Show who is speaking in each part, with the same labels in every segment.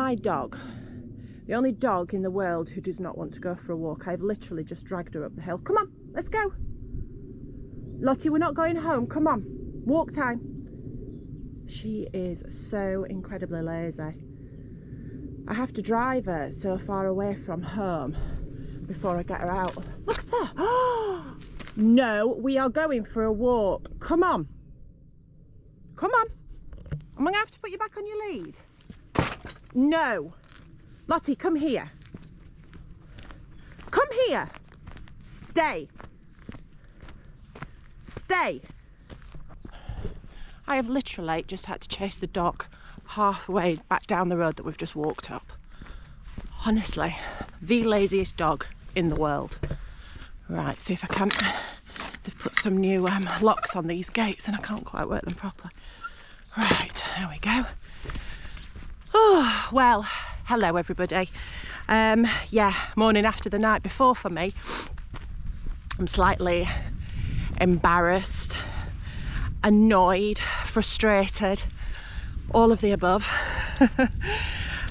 Speaker 1: my dog, the only dog in the world who does not want to go for a walk. I've literally just dragged her up the hill. Come on, let's go. Lottie, we're not going home. Come on, walk time. She is so incredibly lazy. I have to drive her so far away from home before I get her out. Look at her. Oh, no, we are going for a walk. Come on. Come on. Am I going to have to put you back on your lead? No. Lottie, come here. Come here. Stay. Stay. I have literally just had to chase the dog halfway back down the road that we've just walked up. Honestly, the laziest dog in the world. Right, see if I can. They've put some new locks on these gates and I can't quite work them properly. Right, there we go. Oh, well, hello everybody. Yeah, morning after the night before for me. I'm slightly embarrassed, annoyed, frustrated, all of the above.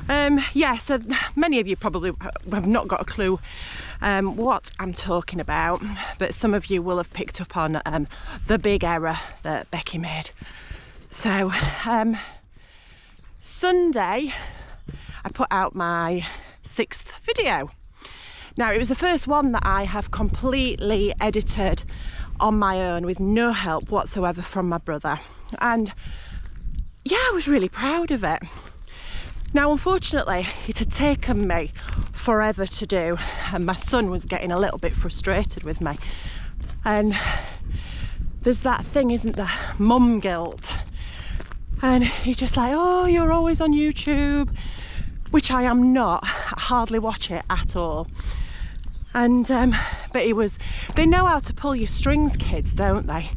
Speaker 1: Yeah, so many of you probably have not got a clue what I'm talking about, but some of you will have picked up on the big error that Becky made. So Sunday I put out my 6th video. Now it was the first one that I have completely edited on my own with no help whatsoever from my brother, and yeah, I was really proud of it. Now unfortunately it had taken me forever to do, and my son was getting a little bit frustrated with me, and there's that thing, isn't there, mum guilt, and he's just like, oh, you're always on YouTube, which I am not. I hardly watch it at all. And but he was, they know how to pull your strings, kids, don't they?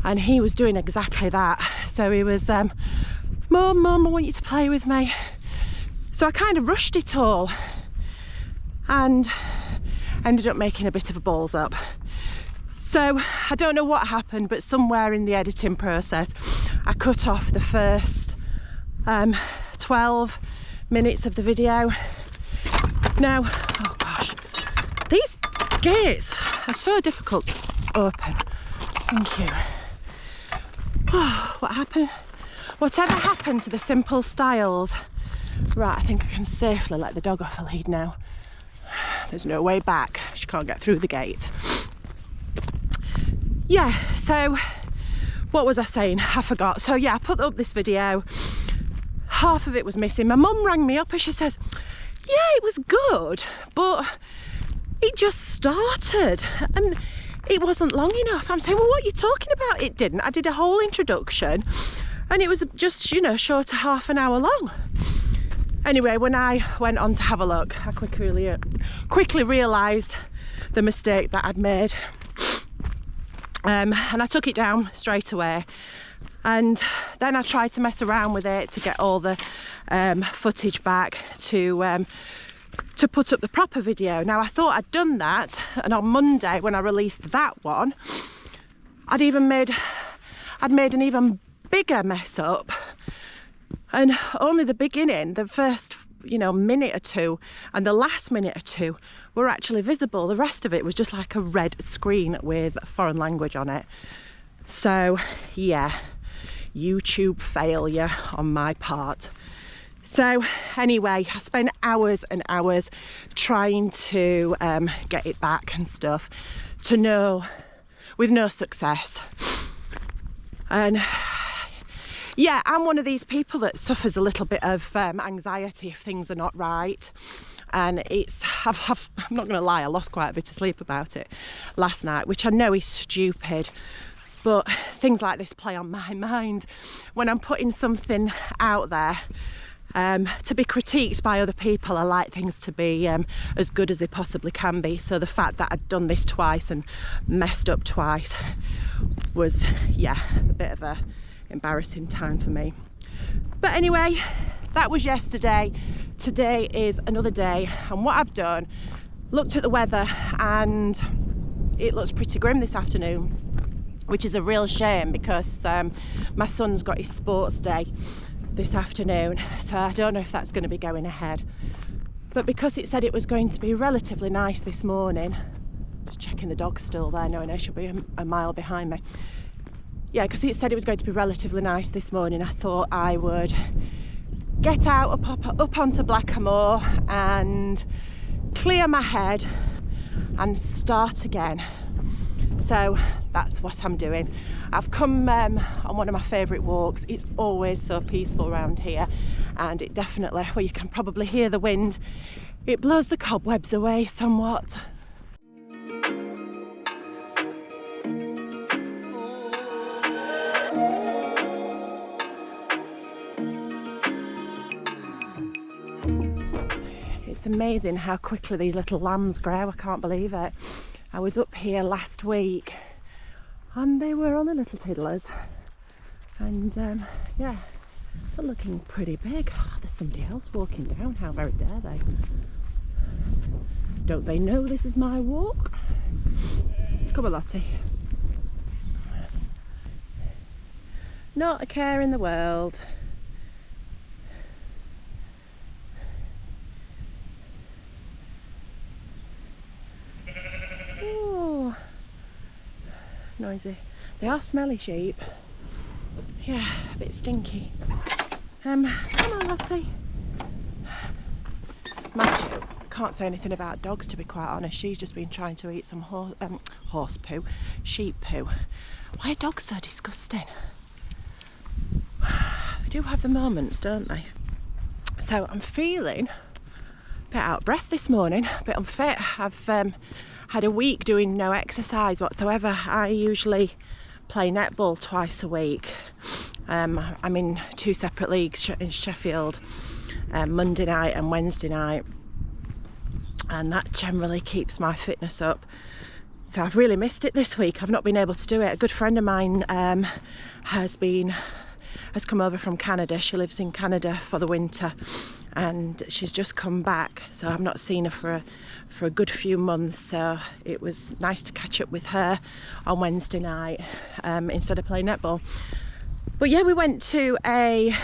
Speaker 1: And he was doing exactly that. So he was, Mum, I want you to play with me. So I kind of rushed it all and ended up making a bit of a balls up. So I don't know what happened, but somewhere in the editing process I cut off the first 12 minutes of the video. Now, oh gosh, these gates are so difficult to open. Thank you. Oh, what happened? Whatever happened to the simple styles? Right, I think I can safely let the dog off a lead now. There's no way back. She can't get through the gate. Yeah, so what was I saying? I forgot. So yeah, I put up this video. Half of it was missing. My mum rang me up and she says, yeah, it was good, but it just started and it wasn't long enough. I'm saying, well, what are you talking about? It didn't. I did a whole introduction and it was just, you know, short of half an hour long. Anyway, when I went on to have a look, I quickly realised the mistake that I'd made. And I took it down straight away, and then I tried to mess around with it to get all the footage back to put up the proper video. Now I thought I'd done that, and on Monday when I released that one, I'd made an even bigger mess up, and only the beginning, the first, you know, minute or two and the last minute or two were actually visible. The rest of it was just like a red screen with foreign language on it. So yeah, YouTube failure on my part. So anyway, I spent hours and hours trying to get it back and stuff, with no success. And yeah, I'm one of these people that suffers a little bit of anxiety if things are not right. And I'm not going to lie, I lost quite a bit of sleep about it last night, which I know is stupid, but things like this play on my mind when I'm putting something out there to be critiqued by other people. I like things to be as good as they possibly can be. So the fact that I'd done this twice and messed up twice was, yeah, a bit of a embarrassing time for me. But anyway, that was yesterday. Today is another day, and what I've done, looked at the weather, and it looks pretty grim this afternoon, which is a real shame because my son's got his sports day this afternoon, so I don't know if that's going to be going ahead. But because it said it was going to be relatively nice this morning, just checking the dog's still there, knowing I should be a mile behind me. Yeah, because it said it was going to be relatively nice this morning, I thought I would get out up onto Blackamoor and clear my head and start again. So that's what I'm doing. I've come on one of my favourite walks. It's always so peaceful around here, and it definitely, well, you can probably hear the wind, it blows the cobwebs away somewhat. It's amazing how quickly these little lambs grow. I can't believe it. I was up here last week and they were only little tiddlers, and yeah, they're looking pretty big. Oh, there's somebody else walking down. How very dare they? Don't they know this is my walk? Come on, Lottie. Not a care in the world. Oh, noisy. They are smelly sheep. Yeah, a bit stinky. Come on, Lottie. Matthew, can't say anything about dogs, to be quite honest. She's just been trying to eat some horse poo, sheep poo. Why are dogs so disgusting? They do have the moments, don't they? So I'm feeling a bit out of breath this morning, a bit unfit. I've had a week doing no exercise whatsoever. I usually play netball twice a week. I'm in 2 separate leagues in Sheffield, Monday night and Wednesday night, and that generally keeps my fitness up. So I've really missed it this week. I've not been able to do it. A good friend of mine has come over from Canada. She lives in Canada for the winter, and she's just come back, so I've not seen her for a good few months. So it was nice to catch up with her on Wednesday night instead of playing netball. But yeah, we went to a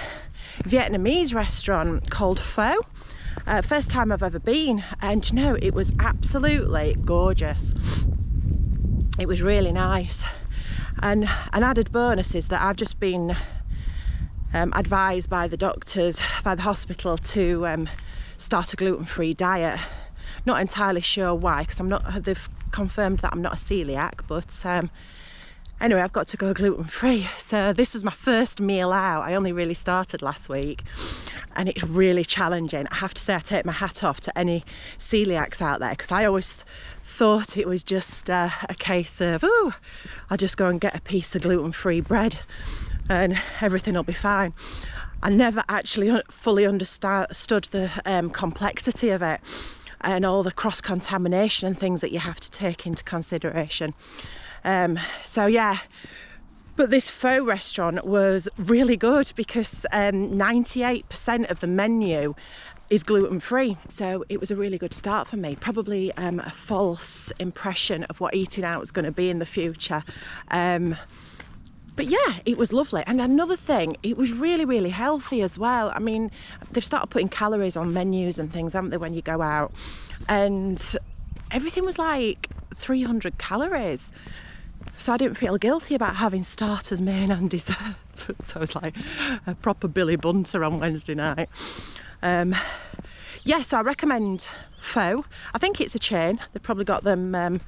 Speaker 1: Vietnamese restaurant called Pho. First time I've ever been, and you know, it was absolutely gorgeous. It was really nice, and an added bonus is that I've just been advised by the doctors, by the hospital, to start a gluten-free diet. Not entirely sure why, because they've confirmed that I'm not a celiac, but anyway, I've got to go gluten-free. So this was my first meal out. I only really started last week, and it's really challenging. I have to say, I take my hat off to any celiacs out there, because I always thought it was just a case of, oh, I'll just go and get a piece of gluten-free bread and everything will be fine. I never actually fully understood the complexity of it, and all the cross-contamination and things that you have to take into consideration. So yeah, but this pho restaurant was really good, because 98% of the menu is gluten-free. So it was a really good start for me. Probably a false impression of what eating out is going to be in the future. But yeah, it was lovely. And another thing, it was really, really healthy as well. I mean, they've started putting calories on menus and things, haven't they, when you go out? And everything was like 300 calories. So I didn't feel guilty about having starters, main and dessert. So I was like a proper Billy Bunter on Wednesday night. Yes, I recommend Pho. I think it's a chain. They've probably got them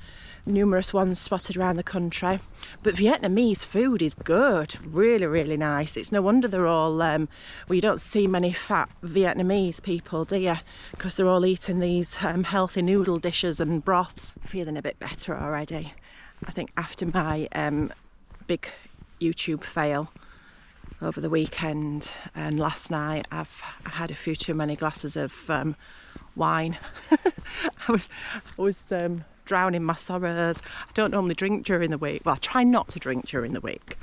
Speaker 1: numerous ones spotted around the country. But Vietnamese food is good, really, really nice. It's no wonder they're all, well, you don't see many fat Vietnamese people, do you? Because they're all eating these healthy noodle dishes and broths. Feeling a bit better already. I think after my big YouTube fail over the weekend and last night, I had a few too many glasses of wine. I was drowning my sorrows. I don't normally drink during the week. Well, I try not to drink during the week.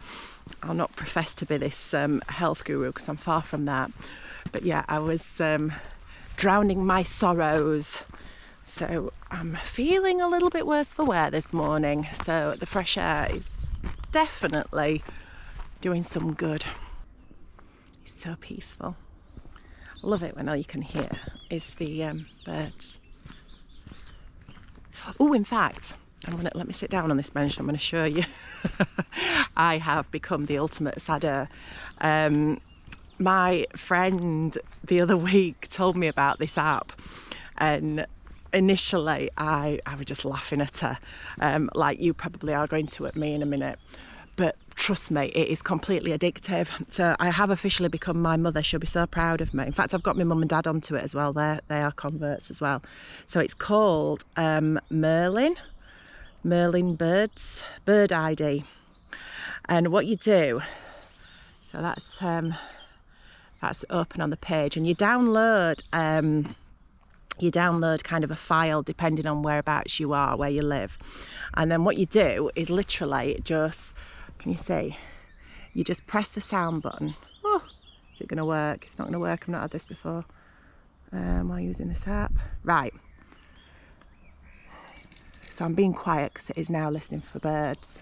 Speaker 1: I'll not profess to be this health guru, because I'm far from that. But yeah, I was drowning my sorrows. So I'm feeling a little bit worse for wear this morning. So the fresh air is definitely doing some good. It's so peaceful. I love it when all you can hear is the birds. Oh, in fact, let me sit down on this bench. I'm going to show you. I have become the ultimate sadder. My friend the other week told me about this app, and initially I was just laughing at her, like you probably are going to at me in a minute. But trust me, it is completely addictive. So I have officially become my mother. She'll be so proud of me. In fact, I've got my mum and dad onto it as well. They are converts as well. So it's called Merlin Birds, Bird ID. And what you do, so that's open on the page, and you download kind of a file depending on whereabouts you are, where you live. And then what you do is literally just, can you see? You just press the sound button. Oh, is it going to work? It's not going to work. I've not had this before. While using this app. Right. So I'm being quiet because it is now listening for birds.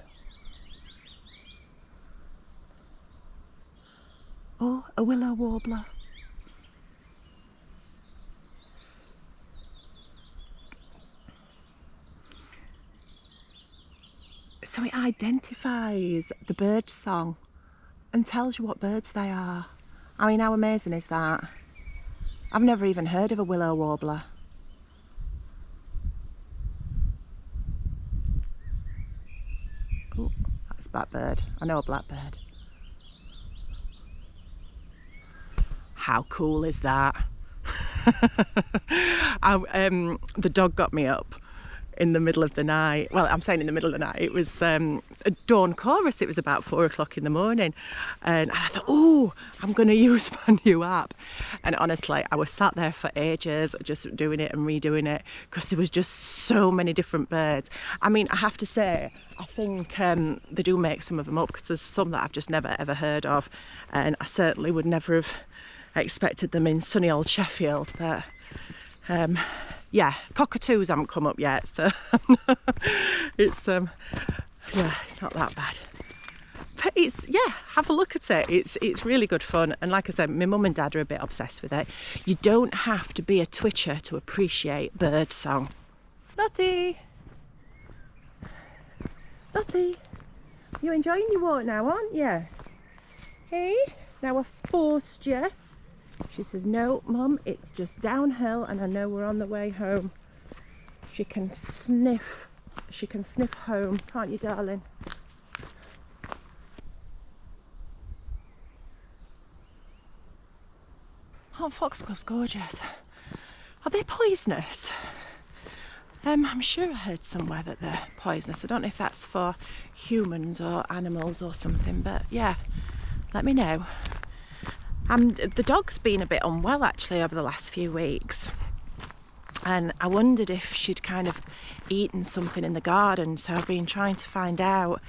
Speaker 1: Oh, a willow warbler. So it identifies the bird song and tells you what birds they are. I mean, how amazing is that? I've never even heard of a willow warbler. Oh, that's a blackbird. I know a blackbird. How cool is that? The dog got me up in the middle of the night. Well, I'm saying in the middle of the night. It was a dawn chorus. It was about 4 o'clock in the morning. And I thought, oh, I'm going to use my new app. And honestly, I was sat there for ages, just doing it and redoing it, because there was just so many different birds. I mean, I have to say, I think they do make some of them up, because there's some that I've just never ever heard of. And I certainly would never have expected them in sunny old Sheffield. But yeah, cockatoos haven't come up yet, so it's yeah, it's not that bad. But it's, yeah, have a look at it. It's really good fun. And like I said, my mum and dad are a bit obsessed with it. You don't have to be a twitcher to appreciate bird song. Lottie, you enjoying your walk now, aren't you? Hey, now I've forced you. She says, no, Mum, it's just downhill and I know we're on the way home. She can sniff home, can't you, darling? Oh, foxglove's gorgeous. Are they poisonous? I'm sure I heard somewhere that they're poisonous. I don't know if that's for humans or animals or something, but yeah, let me know. The dog's been a bit unwell actually over the last few weeks, and I wondered if she'd kind of eaten something in the garden, so I've been trying to find out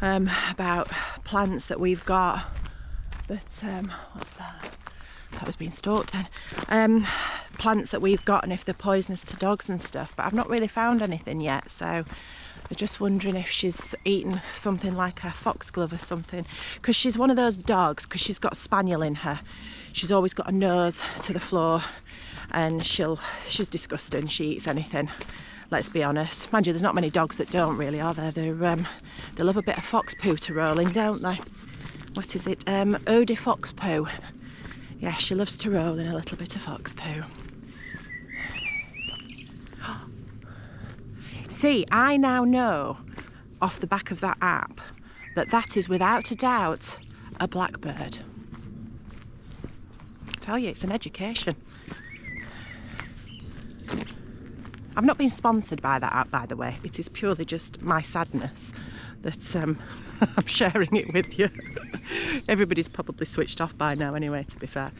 Speaker 1: about plants that we've got that, what's that? That was being stalked then. Plants that we've got and if they're poisonous to dogs and stuff, but I've not really found anything yet, so I'm just wondering if she's eaten something like a foxglove or something, because she's one of those dogs, because she's got spaniel in her, she's always got a nose to the floor, and she's disgusting. She eats anything, let's be honest. Mind you, there's not many dogs that don't really, are there? They love a bit of fox poo to roll in, don't they? What is it? Eau de fox poo. Yeah, she loves to roll in a little bit of fox poo. See, I now know off the back of that app that is without a doubt a blackbird. I tell you, it's an education. I've not been sponsored by that app, by the way. It is purely just my sadness that I'm sharing it with you. Everybody's probably switched off by now anyway, to be fair.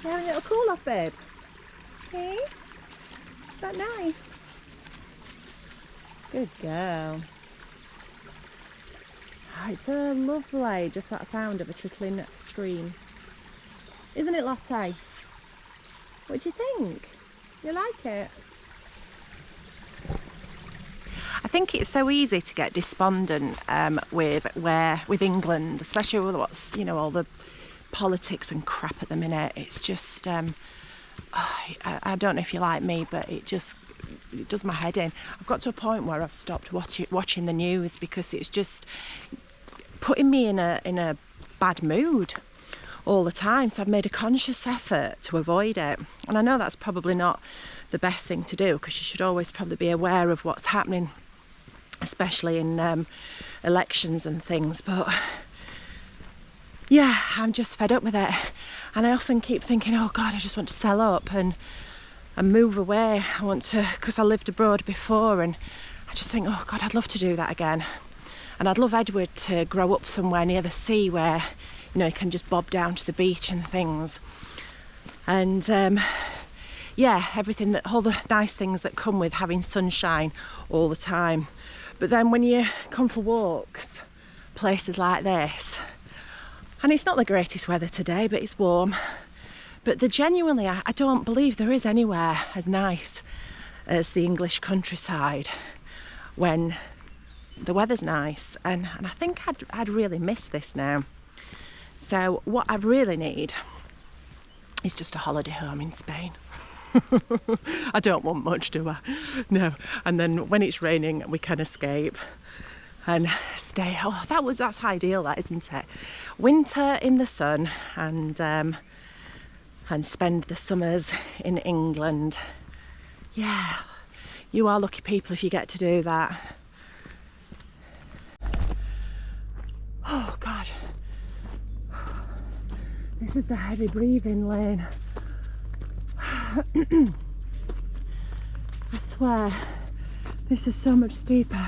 Speaker 1: You having a little cool off, babe? Hey? Is that nice? Good girl. Oh, it's so lovely, just that sound of a trickling stream. Isn't it, Lotte? What do you think? You like it? I think it's so easy to get despondent with England, especially with what's, you know, all the politics and crap at the minute. It's just, I don't know if you're like me, but it does my head in. I've got to a point where I've stopped watching the news because it's just putting me in a bad mood all the time. So I've made a conscious effort to avoid it. And I know that's probably not the best thing to do, because you should always probably be aware of what's happening, especially in elections and things. But yeah, I'm just fed up with it. And I often keep thinking, oh God, I just want to sell up and move away. I want to, because I lived abroad before, and I just think, oh God, I'd love to do that again. And I'd love Edward to grow up somewhere near the sea where, you know, he can just bob down to the beach and things. And yeah, everything that, all the nice things that come with having sunshine all the time. But then when you come for walks, places like this, and it's not the greatest weather today, but it's warm. But genuinely, I don't believe there is anywhere as nice as the English countryside when the weather's nice. And I think I'd really miss this now. So what I really need is just a holiday home in Spain. I don't want much, do I? No. And then when it's raining, we can escape and stay. Oh, that's ideal, that, isn't it? Winter in the sun, and spend the summers in England. Yeah, you are lucky people if you get to do that. Oh God, this is the heavy breathing lane. I swear, this is so much steeper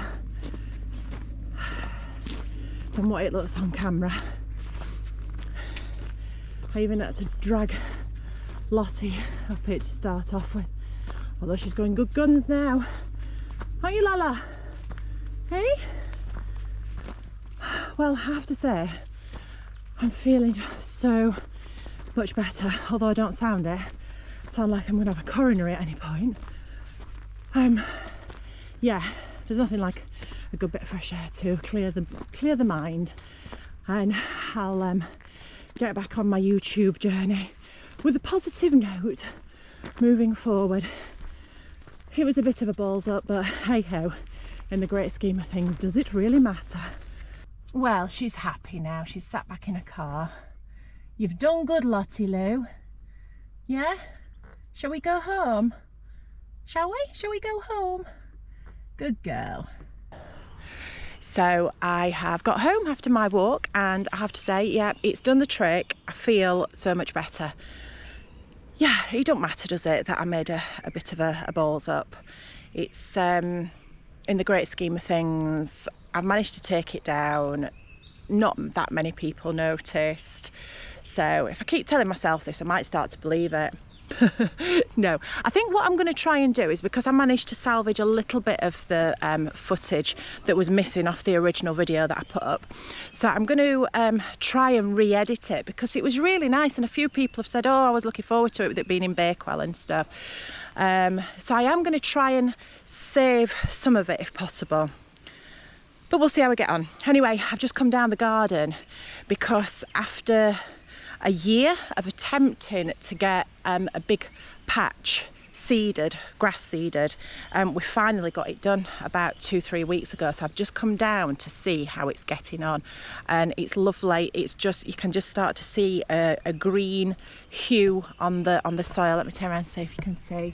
Speaker 1: than what it looks on camera. I even had to drag Lottie up it to start off with, although she's going good guns now. Aren't you, Lala? Hey? Well, I have to say, I'm feeling so much better, although I don't sound it. Sound like I'm going to have a coronary at any point. Yeah, there's nothing like a good bit of fresh air to clear the mind, and I'll get back on my YouTube journey with a positive note moving forward. It was a bit of a balls up, but hey ho, in the great scheme of things, does it really matter? Well, she's happy now. She's sat back in her car. You've done good, Lottie Lou. Yeah? Shall we go home? Shall we? Shall we go home? Good girl. So I have got home after my walk, and I have to say, yeah, it's done the trick. I feel so much better. Yeah, it don't matter, does it, that I made a bit of a balls up. It's, in the great scheme of things, I've managed to take it down. Not that many people noticed. So if I keep telling myself this, I might start to believe it. No, I think what I'm going to try and do is, because I managed to salvage a little bit of the footage that was missing off the original video that I put up, so I'm going to try and re-edit it, because it was really nice, and a few people have said, oh, I was looking forward to it with it being in Bakewell and stuff. So I am going to try and save some of it if possible, but we'll see how we get on. Anyway, I've just come down the garden because after a year of attempting to get a big patch seeded, grass seeded, we finally got it done about 2-3 weeks ago. So I've just come down to see how it's getting on, and it's lovely. It's just, you can just start to see a green hue on the soil. Let me turn around and see if you can see.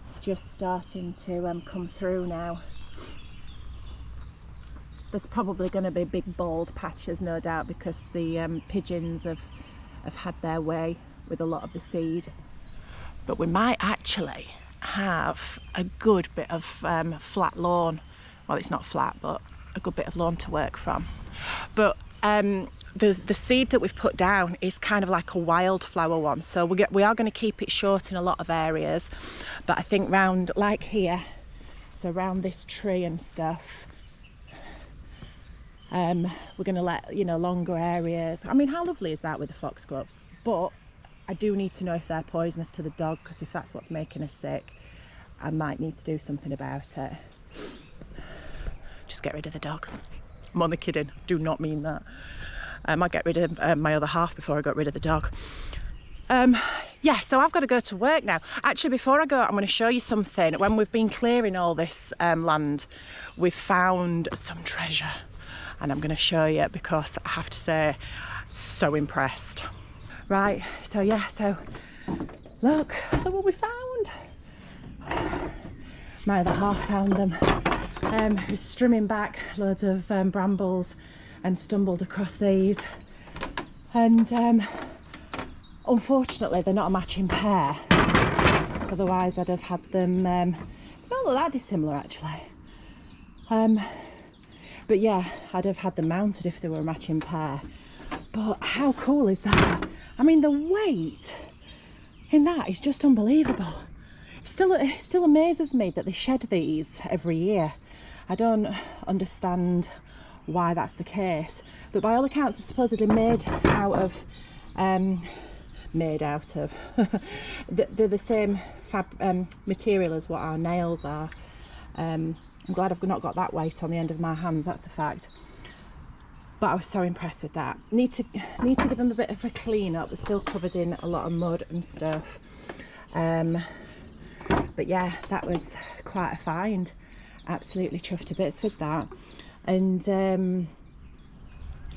Speaker 1: It's just starting to come through now. There's probably going to be big bald patches, no doubt, because the pigeons have had their way with a lot of the seed. But we might actually have a good bit of flat lawn. Well, it's not flat, but a good bit of lawn to work from. But the seed that we've put down is kind of like a wildflower one, so we are going to keep it short in a lot of areas. But I think round, like here, so around this tree and stuff, we're going to let, you know, longer areas. I mean, how lovely is that with the foxgloves? but I do need to know if they're poisonous to the dog, because if that's what's making her sick, I might need to do something about it. Just get rid of the dog. I'm only kidding, do not mean that. I might get rid of my other half before I got rid of the dog. Yeah, so I've got to go to work now. Actually, before I go, I'm going to show you something. When we've been clearing all this land, we've found some treasure, and I'm going to show you because I have to say, so impressed. Right, so yeah, so look what we found. My other half found them. He was strimming back loads of brambles and stumbled across these, and unfortunately they're not a matching pair, otherwise I'd have had them. They don't look that dissimilar actually, but yeah, I'd have had them mounted if they were a matching pair. But how cool is that? I mean, the weight in that is just unbelievable. It still amazes me that they shed these every year. I don't understand why that's the case, but by all accounts they're supposedly made out of they're the same material as what our nails are. I'm glad I've not got that weight on the end of my hands, that's a fact. But I was so impressed with that. Need to give them a bit of a clean up. They're still covered in a lot of mud and stuff. But yeah, that was quite a find. Absolutely chuffed to bits with that. And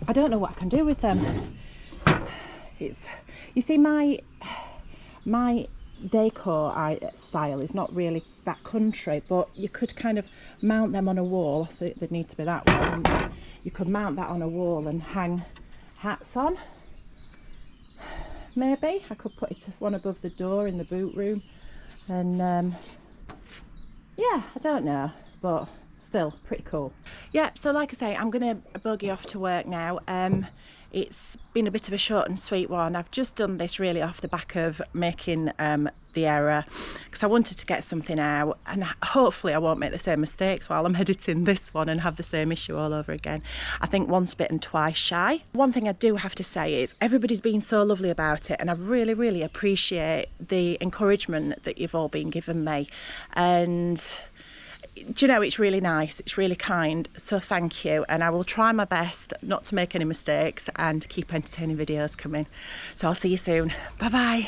Speaker 1: I don't know what I can do with them. You see, my decor style is not really that country, but you could kind of mount them on a wall. I think they'd need to be that way. You could mount that on a wall and hang hats on. Maybe I could put it one above the door in the boot room, and yeah, I don't know, but still pretty cool. Yeah, so like I say, I'm gonna buggy off to work now. It's been a bit of a short and sweet one. I've just done this really off the back of making the error, because I wanted to get something out, and hopefully I won't make the same mistakes while I'm editing this one and have the same issue all over again. I think once bitten, twice shy. One thing I do have to say is everybody's been so lovely about it, and I really appreciate the encouragement that you've all been giving me. And do you know, it's really nice, it's really kind, so thank you. And I will try my best not to make any mistakes and keep entertaining videos coming. So I'll see you soon. Bye bye.